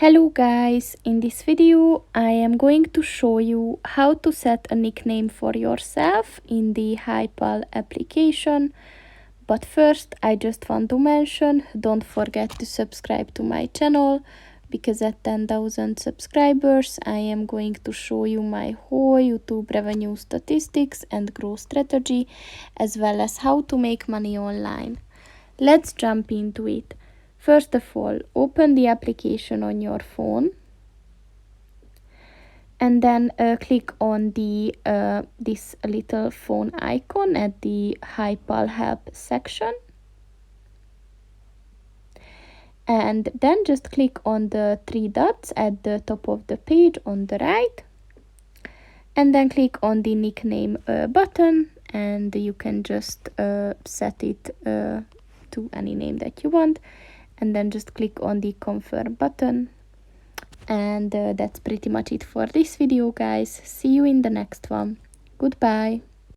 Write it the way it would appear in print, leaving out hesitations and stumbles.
Hello guys, in this video I am going to show you how to set a nickname for yourself in the HiPal application. But first I just want to mention, don't forget to subscribe to my channel, because at 10,000 subscribers I am going to show you my whole YouTube revenue statistics and growth strategy, as well as how to make money online. Let's jump into it. First of all, open the application on your phone and then click on the this little phone icon at the HiPal help section, and then just click on the three dots at the top of the page on the right, and then click on the nickname button, and you can just set it to any name that you want, and then just click on the confirm button. And that's pretty much it for this video, guys. See you in the next one. Goodbye.